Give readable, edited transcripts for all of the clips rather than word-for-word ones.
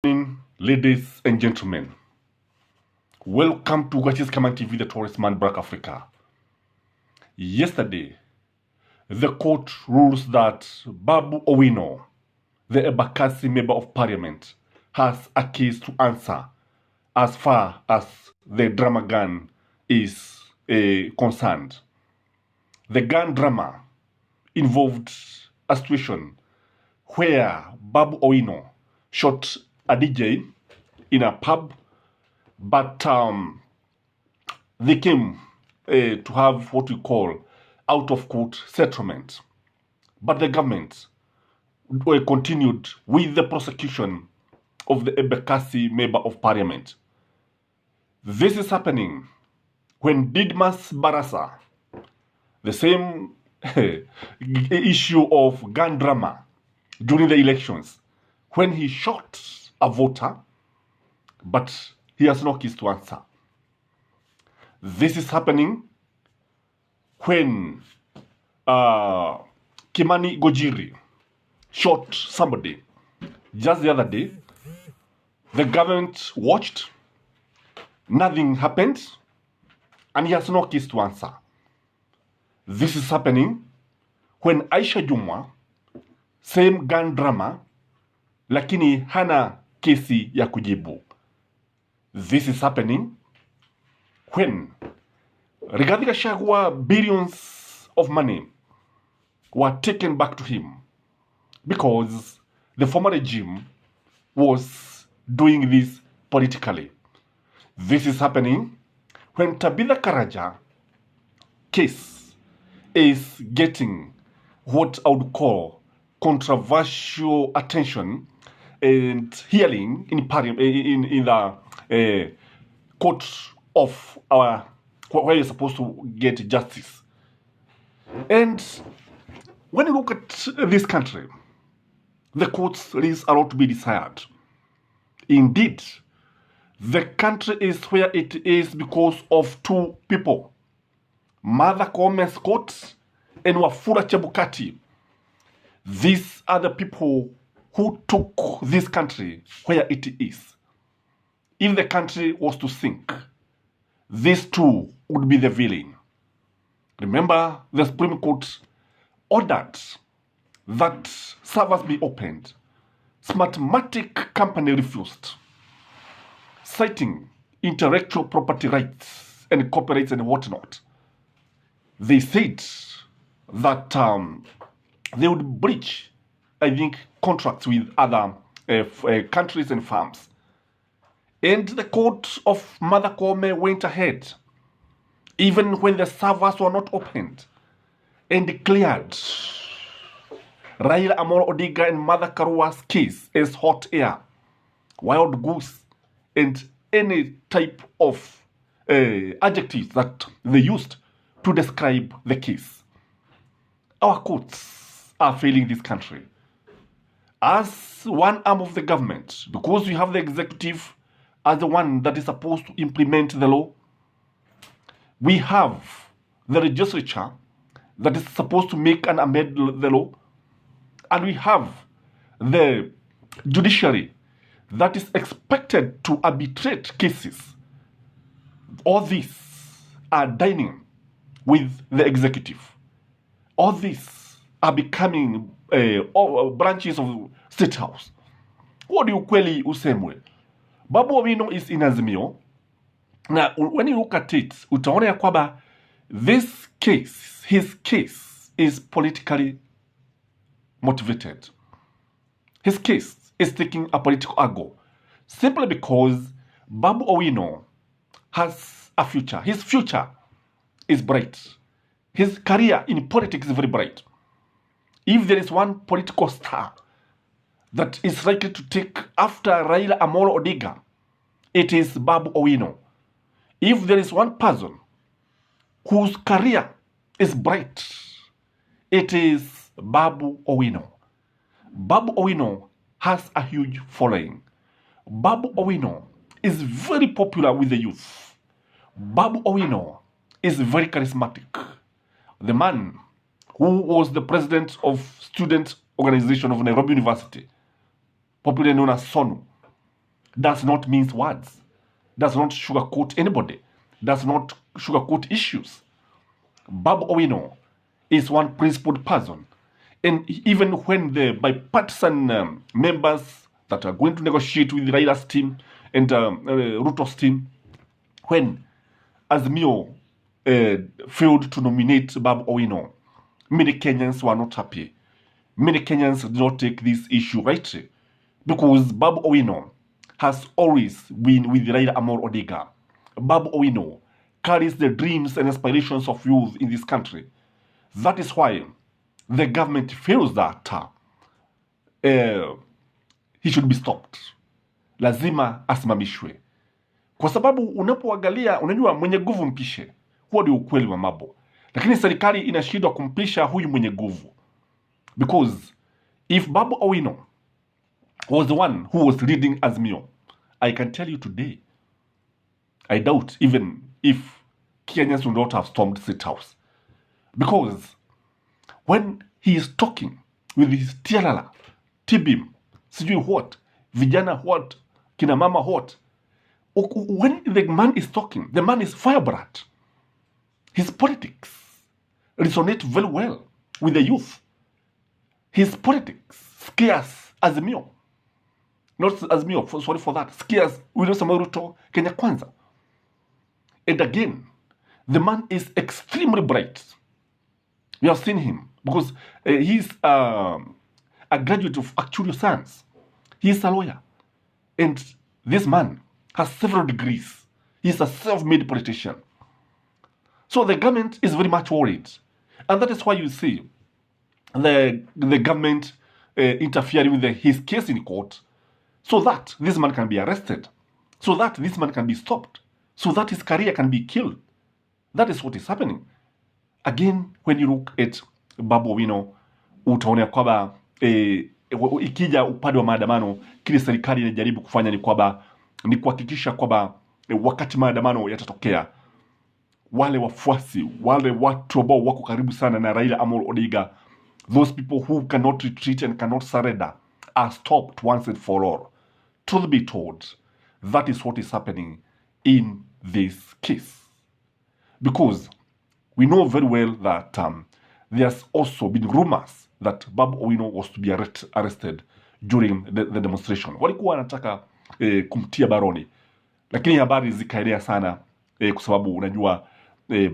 Morning, ladies and gentlemen. Welcome to Skyman TV, the tourist man, Black Africa. Yesterday, the court rules that Babu Owino, the Ebakasi member of parliament, has a case to answer as far as the drama gun is concerned. The gun drama involved a situation where Babu Owino shot a DJ in a pub, but they came to have what we call out-of-court settlement. But the government continued with the prosecution of the Ebakasi member of parliament. This is happening when Didmas Barasa, the same issue of gun drama during the elections, when he shot a voter, but he has no case to answer. This is happening when Kimani Gojiri shot somebody. Just the other day, the government watched, nothing happened, and he has no case to answer. This is happening when Aisha Jumwa, same gun drama, lakini hana kesi ya kujibu. This is happening when Rigathi Gachagua billions of money were taken back to him because the former regime was doing this politically. This is happening when Tabitha Karaja case is getting what I would call controversial attention and hearing in the court of our where you're supposed to get justice. And when you look at this country, the courts leaves a lot to be desired. Indeed, the country is where it is because of two people, Martha Koome Scott and Wafula Chebukati. These are the people who took this country where it is. If the country was to sink, these two would be the villain. Remember, the Supreme Court ordered that servers be opened. Smartmatic company refused, citing intellectual property rights and copyrights and whatnot. They said that they would breach, I think, contracts with other countries and firms. And the court of Martha Koome went ahead, even when the servers were not opened, and declared Raila Amolo Odinga and Martha Karua's case as hot air, wild goose, and any type of adjectives that they used to describe the case. Our courts are failing this country. As one arm of the government, because we have the executive as the one that is supposed to implement the law, we have the legislature that is supposed to make and amend the law, and we have the judiciary that is expected to arbitrate cases. All these are dining with the executive. All these are becoming branches of State House. What do you kweli usemwe? Babu Owino is in Azimio. Now, when you look at it, utaona ya kwamba this case, his case, is politically motivated. His case is taking a political angle simply because Babu Owino has a future. His future is bright. His career in politics is very bright. If there is one political star that is likely to take after Raila Amolo Odinga, it is Babu Owino. If there is one person whose career is bright, it is Babu Owino. Babu Owino has a huge following. Babu Owino is very popular with the youth. Babu Owino is very charismatic. The man who was the president of student organization of Nairobi University, popularly known as SONU, does not mince words, does not sugarcoat anybody, does not sugarcoat issues. Babu Owino is one principled person. And even when the bipartisan members that are going to negotiate with Raila's team and Ruto'S team, when Azimio failed to nominate Babu Owino, many Kenyans were not happy. Many Kenyans did not take this issue rightly because Babu Owino has always been with Raila Amolo Odinga. Babu Owino carries the dreams and aspirations of youth in this country. That is why the government feels that he should be stopped. Lazima asimamishwe. Kwa sababu unapoangalia, unajua mwenye nguvu mpishe. Huo ndio ukweli wa mambo. Lakini serikali inashindwa kumpisha huyu mwenye nguvu. Because if Babu Owino was the one who was leading Azimio, I can tell you today, I doubt even if Kenyans would not have stormed State House. Because when he is talking with his tialala, tibim, sijui what, vijana what, kina mama what, when the man is talking, the man is firebrand. His politics resonate very well with the youth. His politics scares Azimio. Not Azimio, sorry for that. Scares William Samoei Ruto, Kenya Kwanza. And again, the man is extremely bright. We have seen him because he's a graduate of actuarial science. He's a lawyer. And this man has several degrees. He's a self-made politician. So the government is very much worried. And that is why you see the government interfering with his case in court so that this man can be arrested, so that this man can be stopped, so that his career can be killed. That is what is happening. Again, when you look at Babu Owino, utaona kwamba ikija upande wa maandamano, kile serikali inajaribu kufanya ni kuhakikisha kwamba wakati maandamano yatatokea, wale wafuasi, wale watu ambao wako karibu sana na Raila Amolo Odinga, those people who cannot retreat and cannot surrender, are stopped once and for all. Truth be told, that is what is happening in this case. Because we know very well that there's also been rumors that Babu Owino was to be arrested during the demonstration. Walikuwa wanataka kumtia baroni. Lakini habari zikaenea sana kwa sababu unajua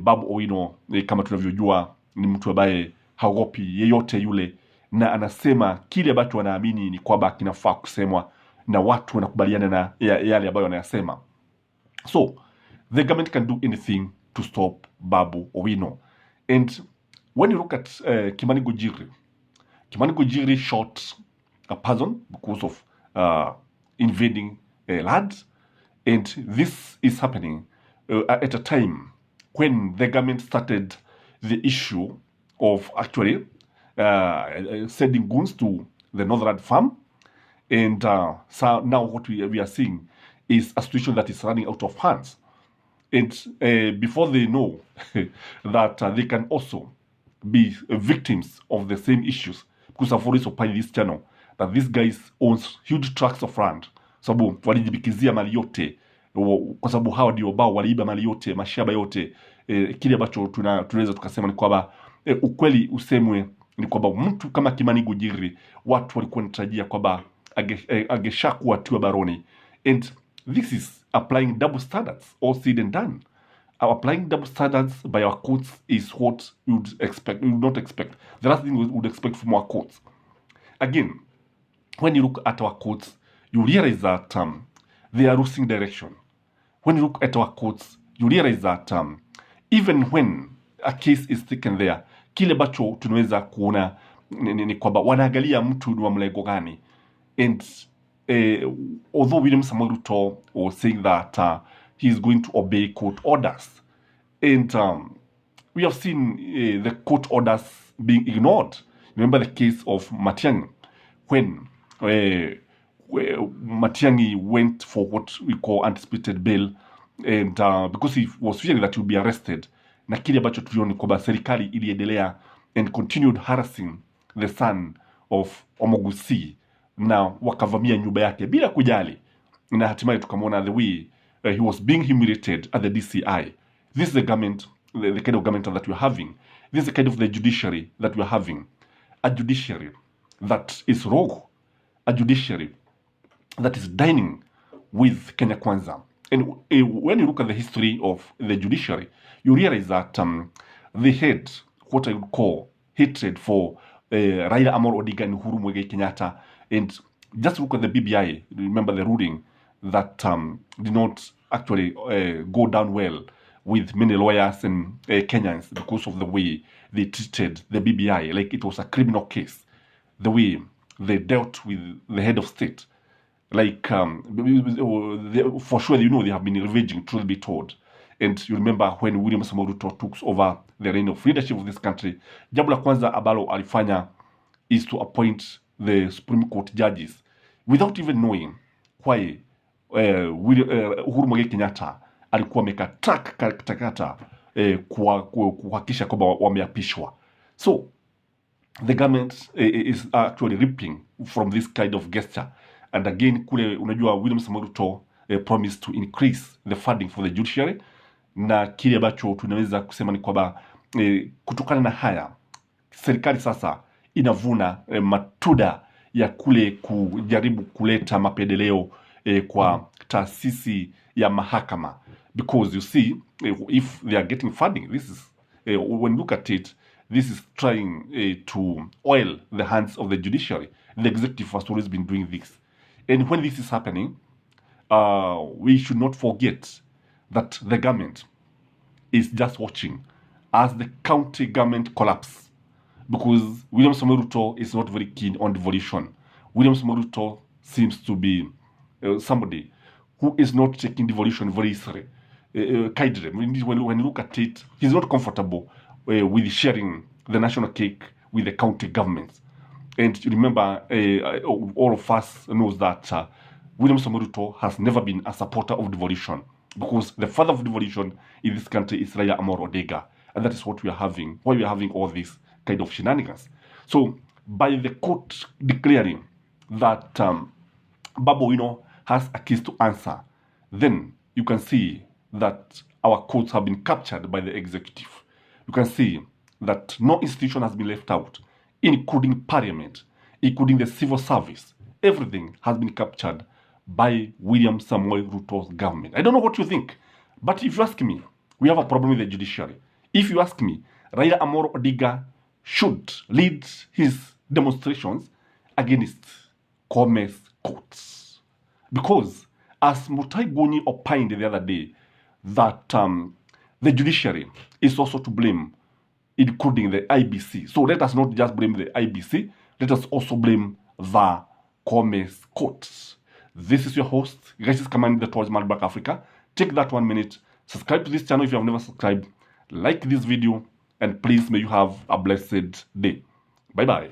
Babu Owino kama tunavyojua ni mtu ambaye haogopi yeyote yule, na anasema kile ambacho anaamini ni kwamba kinafaa kusemwa na watu wanakubaliana na yale ambayo anayasema. So the government can do anything to stop Babu Owino. And when you look at Kimani Gujiri shot a person because of invading land. And this is happening at a time when the government started the issue of actually sending goons to the Northern Farm. And so now what we are seeing is a situation that is running out of hands. And before they know that they can also be victims of the same issues, because I've always opined this channel that these guys owns huge tracts of land, sababu walijibikizia mali yote, kwa sababu hawa ndio bao waliiba mali yote, mashamba yote. Kile ambacho tunaweza tukasema ni kwamba ukweli usemwe ni kwamba mtu kama Kimani Gujiri watu walikuwa wanatarajia kwamba angeshakuwa tiwa baroni. And this is applying double standards, all said and done. Applying double standards by our courts is what we would expect. We would not expect. The last thing we would expect from our courts. Again, when you look at our courts, you realize that they are losing direction. When you look at our courts, you realize that even when a case is taken there, kile bacho tunaweza kuona ni kwamba wanaangalia mtu ni wa mlengo gani. And although William Samoei Ruto was saying that he is going to obey court orders, and we have seen the court orders being ignored. Remember the case of Matiang'i, when Matiang'i went for what we call anticipated bail, and because he was fearing that he would be arrested, na kile ambacho tuliona kwamba serikali iliendelea and continued harassing the son of Omogusi, na wakavamia nyumba yake bila kujali. na hatimaye tukamwona the way he was being humiliated at the DCI. This is the government, the kind of government that we are having. This is the kind of the judiciary that we are having. A judiciary that is rogue. A judiciary that is dining with Kenya Kwanza. And when you look at the history of the judiciary, you realize that they had what I would call hatred for Raila Amolo Odinga and Uhuru Muigai Kenyatta. And just look at the BBI. Remember the ruling that did not actually go down well with many lawyers and Kenyans because of the way they treated the BBI like it was a criminal case. The way they dealt with the head of state. Like, for sure, you know, they have been revenging, truth be told. And you remember when William Samoei Ruto took over the reign of leadership of this country, jambo la kwanza ambalo alifanya is to appoint the Supreme Court judges without even knowing why Uhuru Muigai Kenyatta alikuwa amekatakata kuhakikisha kwamba wameapishwa. So the government is actually reaping from this kind of gesture. And again, kule unajua William Samoei Ruto promised to increase the funding for the judiciary, na kile ambacho tunaweza kusema ni kwamba kutokana na haya serikali sasa inavuna matunda ya kule kujaribu kuleta mapendeleo kwa taasisi ya mahakama, because you see if they are getting funding, this is when you look at it, this is trying to oil the hands of the judiciary. The executive has always been doing this. And when this is happening, we should not forget that the government is just watching as the county government collapse, because William Samoei Ruto is not very keen on devolution. William Samoei Ruto seems to be somebody who is not taking devolution very kindly. When you look at it, he's not comfortable with sharing the national cake with the county governments. And you remember, all of us knows that William Samoei Ruto has never been a supporter of devolution, because the father of devolution in this country is Raila Amolo Odinga, and that is what we are having. Why we are having all this kind of shenanigans. So by the court declaring that Babu Owino has a case to answer, then you can see that our courts have been captured by the executive. You can see that no institution has been left out, including parliament, including the civil service. Everything has been captured by William Samoei Ruto's government. I don't know what you think, but if you ask me, we have a problem with the judiciary. If you ask me, Raila Amolo Odinga should lead his demonstrations against Kome's courts. Because as Mutai Goni opined the other day, that the judiciary is also to blame, including the IBC. So let us not just blame the IBC, let us also blame the Kome's courts. This is your host, Gachie Skyman, the Towards Back Africa. Take that 1 minute, subscribe to this channel if you have never subscribed, like this video, and please may you have a blessed day. Bye-bye.